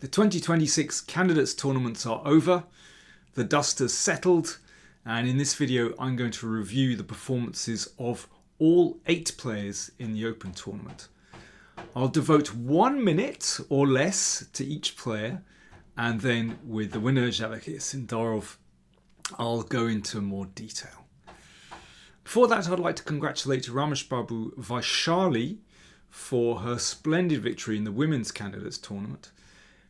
The 2026 candidates tournaments are over, the dust has settled, and in this video I'm going to review the performances of all 8 players in the Open tournament. I'll devote 1 minute or less to each player, and then with the winner Javokhir Sindarov I'll go into more detail. Before that, I'd like to congratulate Ramesh Babu Vaishali for her splendid victory in the women's candidates tournament.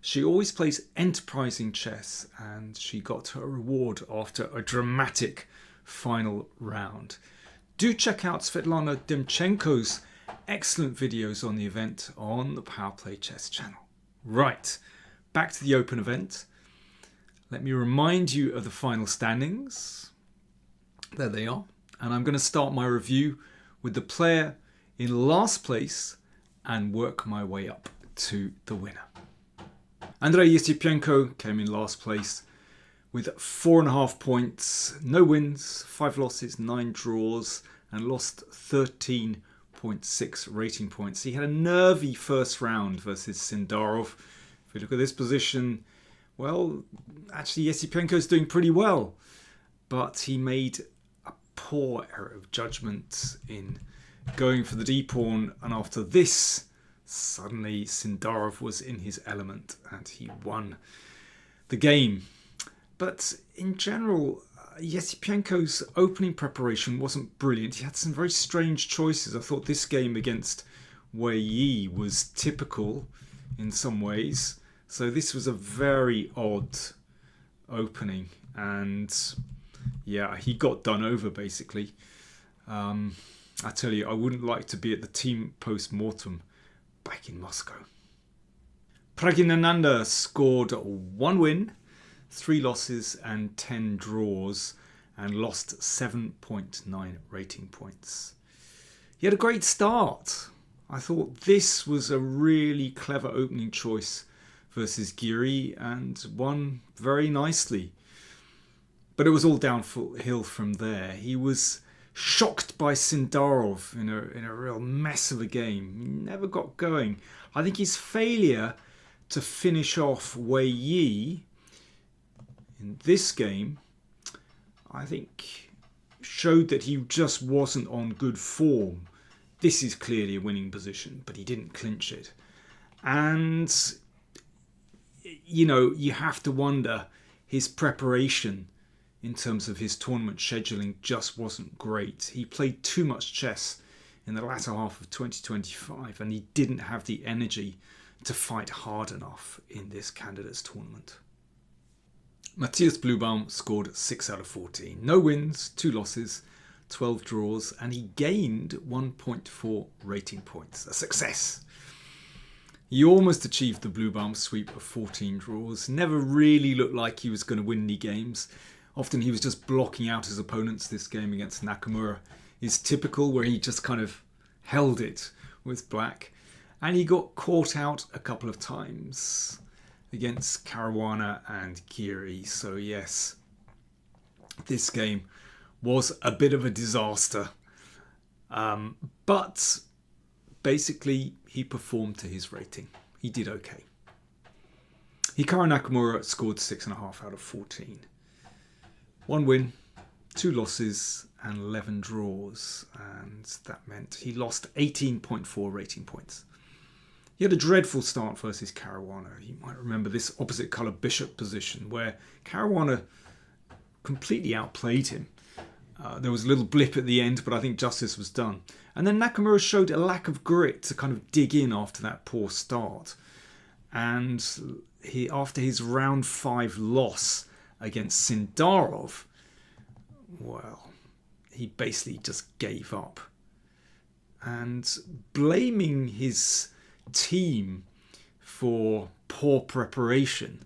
She always plays enterprising chess, and she got her reward after a dramatic final round. Do check out Svetlana Demchenko's excellent videos on the event on the PowerPlayChess channel. Right, back to the Open event. Let me remind you of the final standings. There they are. And I'm going to start my review with the player in last place and work my way up to the winner. Andrey Esipenko came in last place with 4.5 points, no wins, 5 losses, 9 draws, and lost 13.6 rating points. He had a nervy first round versus Sindarov. If we look at this position, well, actually Esipenko's doing pretty well, but he made a poor error of judgment in going for the d-pawn, and after this, suddenly Sindarov was in his element and he won the game. But in general, Esipenko's opening preparation wasn't brilliant. He had some very strange choices. I thought this game against Wei Yi was typical in some ways. So this was a very odd opening, and yeah, he got done over basically. I tell you, I wouldn't like to be at the team post-mortem back in Moscow. Praggnanandhaa scored 1 win, 3 losses and 10 draws, and lost 7.9 rating points. He had a great start. I thought this was a really clever opening choice versus Giri, and won very nicely. But it was all downhill from there. He was shocked by Sindarov in a real mess of a game. He never got going. I think his failure to finish off Wei Yi in this game, I think, showed that he just wasn't on good form. This is clearly a winning position, but he didn't clinch it. And you know, you have to wonder, his preparation in terms of his tournament scheduling just wasn't great. He played too much chess in the latter half of 2025, and he didn't have the energy to fight hard enough in this candidates tournament. Matthias Bluebaum scored 6 out of 14. No wins, 2 losses, 12 draws, and he gained 1.4 rating points. A success. He almost achieved the Bluebaum sweep of 14 draws. Never really looked like he was going to win any games. Often he was just blocking out his opponents. This game against Nakamura is typical, where he just kind of held it with black. And he got caught out a couple of times against Caruana and Giri. So yes, this game was a bit of a disaster. But basically, he performed to his rating. He did okay. Hikaru Nakamura scored 6.5 out of 14. 1 win, 2 losses and 11 draws. And that meant he lost 18.4 rating points. He had a dreadful start versus Caruana. You might remember this opposite colour bishop position where Caruana completely outplayed him. There was a little blip at the end, but I think justice was done. And then Nakamura showed a lack of grit to kind of dig in after that poor start. And after his round 5 loss against Sindarov, well, he basically just gave up. And blaming his team for poor preparation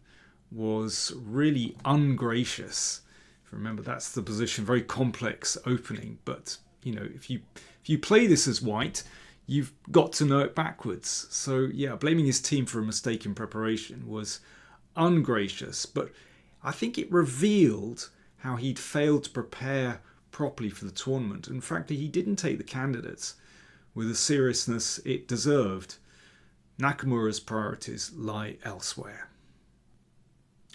was really ungracious. Remember, that's the position, very complex opening, but you know, if you play this as white, you've got to know it backwards. So yeah, blaming his team for a mistake in preparation was ungracious, but I think it revealed how he'd failed to prepare properly for the tournament, and frankly he didn't take the candidates with the seriousness it deserved. Nakamura's priorities lie elsewhere.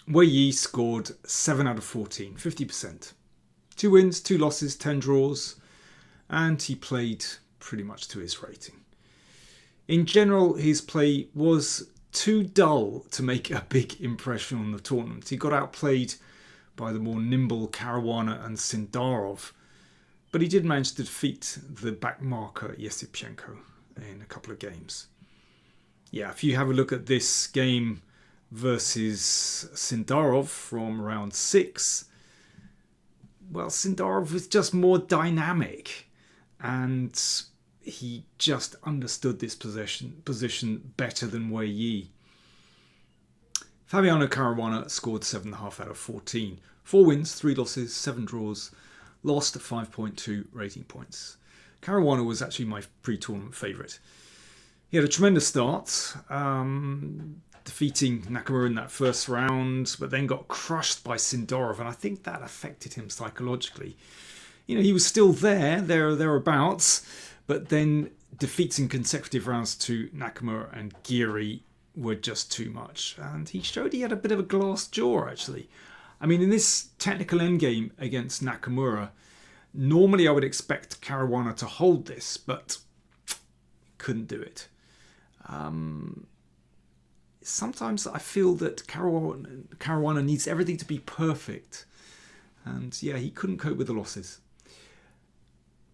Wei Yi scored 7 out of 14, 50%. 2 wins, 2 losses, 10 draws, and he played pretty much to his rating. In general, his play was too dull to make a big impression on the tournament. He got outplayed by the more nimble Caruana and Sindarov, but he did manage to defeat the backmarker Esipenko in a couple of games. Yeah, if you have a look at this game versus Sindarov from round 6, well, Sindarov was just more dynamic and he just understood this position better than Wei Yi. Fabiano Caruana scored 7.5 out of 14. 4 wins, 3 losses, 7 draws, lost 5.2 rating points. Caruana was actually my pre-tournament favourite. He had a tremendous start, defeating Nakamura in that first round, but then got crushed by Sindarov, and I think that affected him psychologically. You know, he was still thereabouts, but then defeats in consecutive rounds to Nakamura and Giri were just too much. And he showed he had a bit of a glass jaw, actually. I mean, in this technical endgame against Nakamura, normally I would expect Caruana to hold this, but couldn't do it. Sometimes I feel that Caruana needs everything to be perfect. And yeah, he couldn't cope with the losses.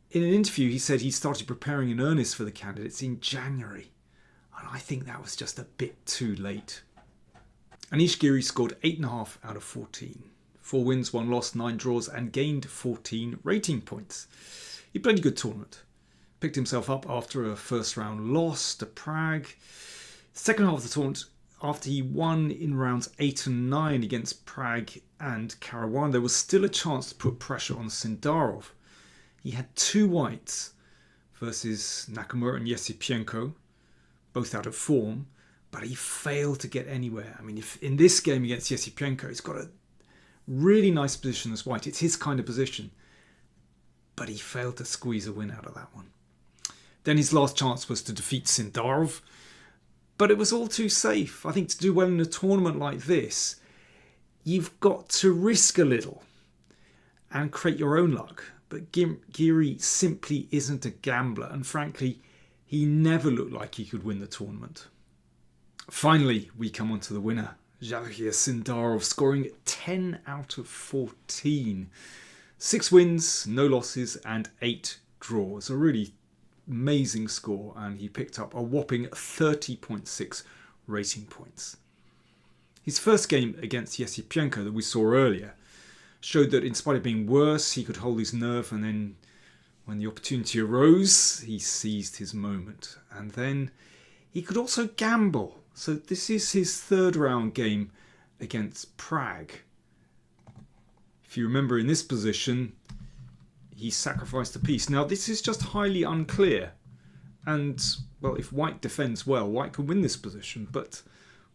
In an interview, he said he started preparing in earnest for the candidates in January. And I think that was just a bit too late. Anish Giri scored 8.5 out of 14. 4 wins, 1 loss, 9 draws, and gained 14 rating points. He played a good tournament. Picked himself up after a first round loss to Prague. Second half of the tournament, after he won in rounds 8 and 9 against Prague and Caruana, there was still a chance to put pressure on Sindarov. He had 2 whites versus Nakamura and Esipenko, both out of form, but he failed to get anywhere. I mean, if in this game against Esipenko, he's got a really nice position as white. It's his kind of position. But he failed to squeeze a win out of that one. Then his last chance was to defeat Sindarov, but it was all too safe. I think to do well in a tournament like this, you've got to risk a little and create your own luck. But Giri simply isn't a gambler, and frankly, he never looked like he could win the tournament. Finally, we come on to the winner, Javokhir Sindarov, scoring 10 out of 14. 6 wins, no losses, and 8 draws. A really amazing score, and he picked up a whopping 30.6 rating points. His first game against Esipenko that we saw earlier showed that in spite of being worse, he could hold his nerve, and then when the opportunity arose, he seized his moment. And then he could also gamble. So this is his 3rd round game against Prague. If you remember, in this position, he sacrificed a piece. Now, this is just highly unclear. And, well, if white defends well, white can win this position. But,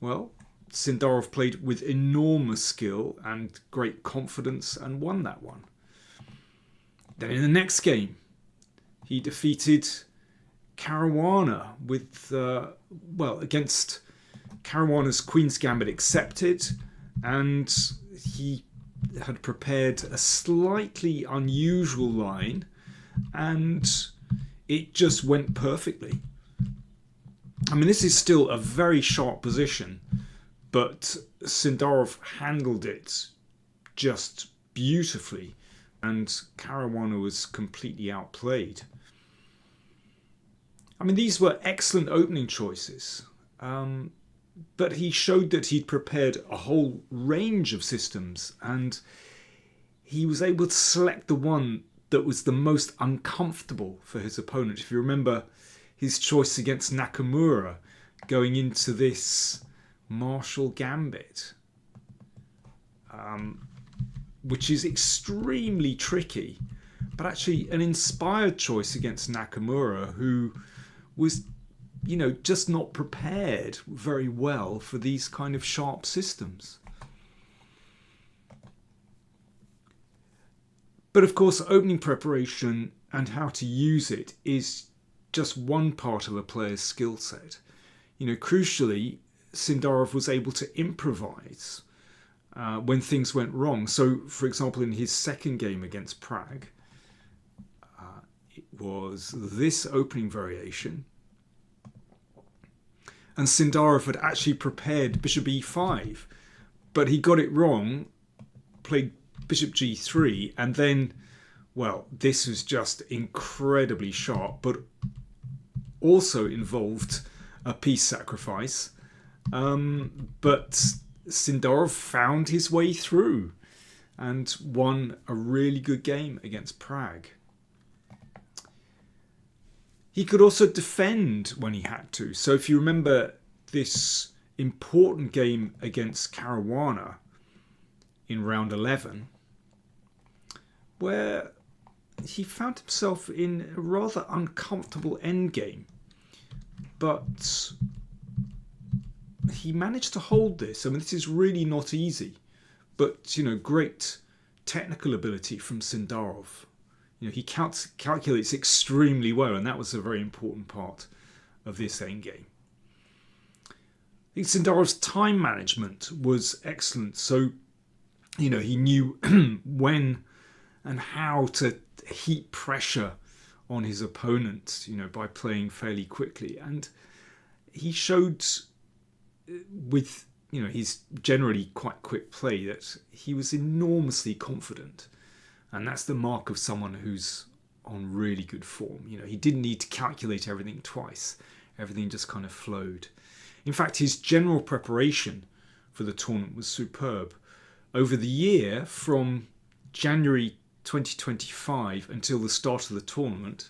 well, Sindarov played with enormous skill and great confidence and won that one. Then in the next game, he defeated Caruana with, against Caruana's Queen's Gambit accepted, and he had prepared a slightly unusual line, and it just went perfectly. I mean, this is still a very sharp position, but Sindarov handled it just beautifully, and Caruana was completely outplayed. I mean, these were excellent opening choices, but he showed that he'd prepared a whole range of systems, and he was able to select the one that was the most uncomfortable for his opponent. If you remember his choice against Nakamura going into this Marshall Gambit, which is extremely tricky, but actually an inspired choice against Nakamura, who was, just not prepared very well for these kind of sharp systems. But of course, opening preparation and how to use it is just one part of a player's skill set. Crucially, Sindarov was able to improvise when things went wrong. So, for example, in his second game against Prague, it was this opening variation. And Sindarov had actually prepared bishop e5, but he got it wrong, played bishop g3, and then, well, this was just incredibly sharp, but also involved a piece sacrifice. But Sindarov found his way through and won a really good game against Prague. He could also defend when he had to. So if you remember this important game against Caruana in round 11, where he found himself in a rather uncomfortable endgame, but he managed to hold this. I mean, this is really not easy, but, you know, great technical ability from Sindarov. You know, he calculates extremely well, and that was a very important part of this endgame. I think Sindarov's time management was excellent. So, you know, he knew when and how to heap pressure on his opponent, you know, by playing fairly quickly. And he showed with, you know, his generally quite quick play that he was enormously confident. And that's the mark of someone who's on really good form. You know, he didn't need to calculate everything twice. Everything just kind of flowed. In fact, his general preparation for the tournament was superb. Over the year, from January 2025 until the start of the tournament,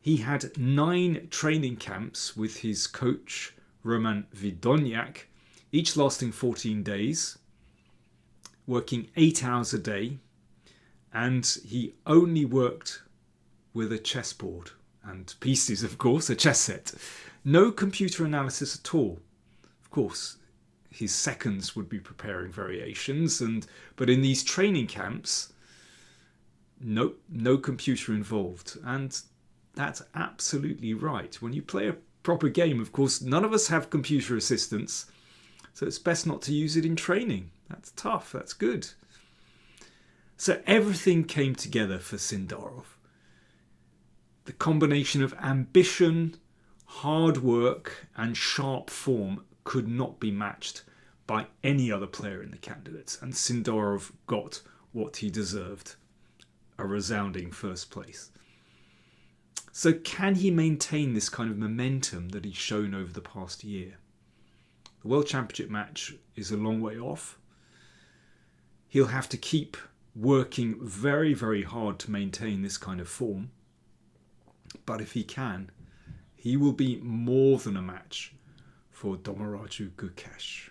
he had 9 training camps with his coach, Roman Vidoniak, each lasting 14 days. Working 8 hours a day, and he only worked with a chessboard and pieces, of course, a chess set. No computer analysis at all. Of course, his seconds would be preparing variations, but in these training camps, no computer involved. And that's absolutely right. When you play a proper game, of course, none of us have computer assistance, so it's best not to use it in training. That's tough, that's good. So everything came together for Sindarov. The combination of ambition, hard work, and sharp form could not be matched by any other player in the candidates. And Sindarov got what he deserved, a resounding first place. So can he maintain this kind of momentum that he's shown over the past year? The World Championship match is a long way off. He'll have to keep working very, very hard to maintain this kind of form. But if he can, he will be more than a match for Domoraju Gukesh.